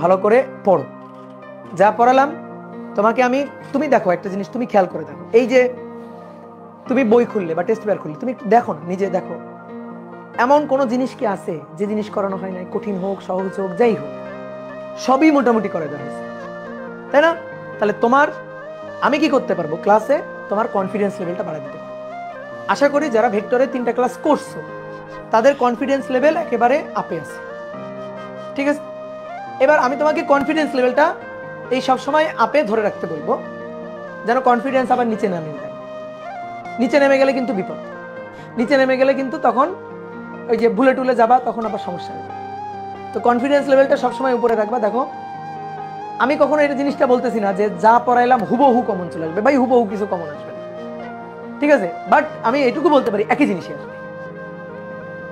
ভালো করে পড়ো। যা পড়ালাম তোমাকে আমি, তুমি দেখো একটা জিনিস, তুমি খেয়াল করে দেখো, এই যে তুমি বই খুললে বা টেস্ট পেপার খুললে, তুমি একটু দেখো না, নিজে দেখো এমন কোন জিনিস কি আছে যে জিনিস করানো হয় নাই? কঠিন হোক সহজ হোক যাই হোক, সবই মোটামুটি করে দেওয়া হয়েছে, তাই না? তাহলে তোমার, আমি কি করতে পারবো? ক্লাসে তোমার কনফিডেন্স লেভেলটা বাড়াই দিতে পারবো। আশা করি যারা ভেক্টরে 3টা ক্লাস করছো তাদের কনফিডেন্স লেভেল একেবারে আপে আছে, ঠিক আছে? এবার আমি তোমাকে কনফিডেন্স লেভেলটা এই সবসময় আপে ধরে রাখতে বলবো, যেন কনফিডেন্স আবার নিচে নামে যায়। নিচে নেমে গেলে কিন্তু বিপদ, নিচে নেমে গেলে কিন্তু তখন ওই যে ভুলে টুলে যাবা, তখন আবার সমস্যা হবে। তো কনফিডেন্স লেভেলটা সবসময় উপরে রাখবা। দেখো আমি কখনো এই জিনিসটা বলতেছি না যে যা পড়াইলাম হুবহু কমন চলে আসবে, ভাই হুবহু কিছু কমন আসবে না, ঠিক আছে? বাট আমি এটুকু বলতে পারি একই জিনিসই আসবে,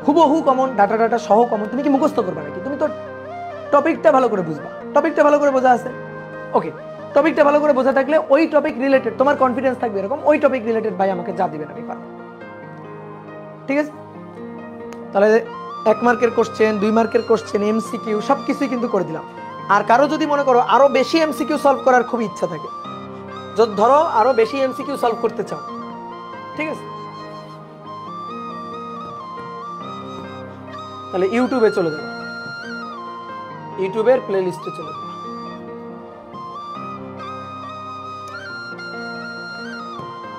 হুবহু কমন, ডাটা ডাটা সহ কমন। তুমি কি মুখস্থ করবা নাকি? তুমি তো টপিকটা ভালো করে বুঝবা, টপিকটা ভালো করে বোঝা আছে, ওকে? টপিকটা ভালো করে বোঝা থাকলে ওই টপিক রিলেটেড তোমার কনফিডেন্স থাকবে এরকম, ওই টপিক রিলেটেড ভাই আমাকে যা দিবেন আমি পারবো, ঠিক আছে? তাহলে 1 মার্কের কোশ্চেন, 2 মার্কের কোশ্চেন, এমসিকিউ সবকিছুই কিন্তু করে দিলাম। আর কারো যদি মনে করো আরো বেশি এমসিকিউ সলভ করার খুব ইচ্ছা থাকে, যদি ধরো আরো বেশি এমসিকিউ সলভ করতে চাও, ঠিক আছে, তাহলে ইউটিউবে চলে যাবে, ইউটিউবের প্লে লিস্টে চলে যাবে।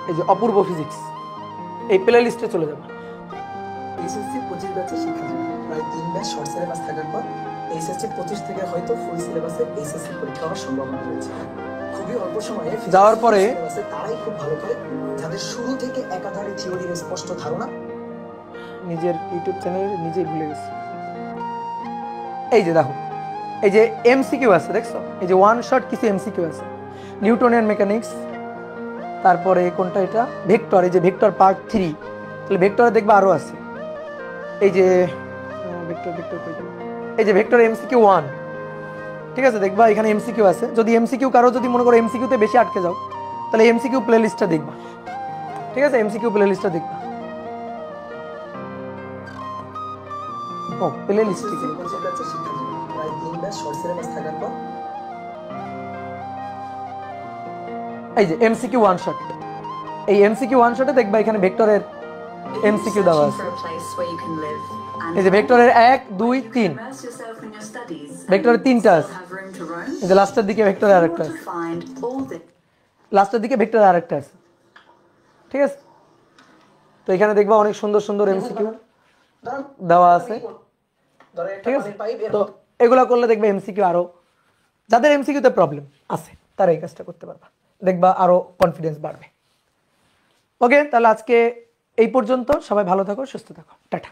এই যে অপূর্ব ফিজিক্স, এই প্লে লিস্টে চলে যাবে। এইচএসসি 25 ব্যাচের শিক্ষার্থী প্রায় 3 ব্যাচ শর্ট সিলেবাস থাকার পর এইচএসসি 25 থেকে হয়তো ফুল সিলেবাসে এইচএসসি পরীক্ষা হওয়ার সম্ভাবনা রয়েছে। খুবই অল্প সময়ে যাওয়ার পরে সিলেবাসে তারাই খুব ভালো করে, যাদের শুরু থেকে একাধারে থিওরির স্পষ্ট ধারণা। নিজের ইউটিউব চ্যানেলে নিজেই ভুলে গেছি। এই যে দেখো, এই যে এমসিকিউ আছে, দেখছো? এই যে ওয়ান শট কিছু এমসিকিউ আছে, নিউটনিয়ান মেকানিক্স, তারপরে কোনটা এটা, ভেক্টর, এই যে ভেক্টর পার্ট 3, তাহলে ভেক্টরে দেখবা আরো আছে, এই যে ভেক্টর ভেক্টর কই গেল, এই যে ভেক্টর এমসিকিউ 1, ঠিক আছে? দেখবা এখানে এমসিকিউ আছে। যদি এমসিকিউ কারো যদি মনে করো এমসিকিউ তে বেশি আটকে যাও, তাহলে এমসিকিউ প্লে লিস্টটা দেখবা, ঠিক আছে? এমসিকিউ প্লে লিস্টটা দেখবা। ও প্লে লিস্ট, ঠিক আছে। 25 ব্যাচের শিক্ষার্থী প্রায় 3 ব্যাচ শর্ট সিলেবাস থাকার পর এই যে এমসিকিউ ওয়ান শট, এই এমসিকিউ ওয়ান শটে দেখবা এখানে ভেক্টরের এমসিকিউ দেওয়া আছে। এই যে ভেক্টরের 1 2 3, ভেক্টরের 3টা আছে। এই যে লাস্টের দিকে ভেক্টরের আরেকটা আছে, লাস্টের দিকে ভেক্টরের আরেকটা আছে, ঠিক আছে? তো এখানে দেখবা অনেক সুন্দর সুন্দর এমসিকিউ দেওয়া আছে, ঠিক আছে? তো এগুলা করলে দেখবে এমসিকিউ আরো, যাদের এমসিকিউতে প্রবলেম আছে তারা এই কাজটা করতে পারবা, দেখবা আরো কনফিডেন্স বাড়বে। ওকে, তাহলে আজকে এই পর্যন্ত। সবাই ভালো থাকো, সুস্থ থাকো, টাটা।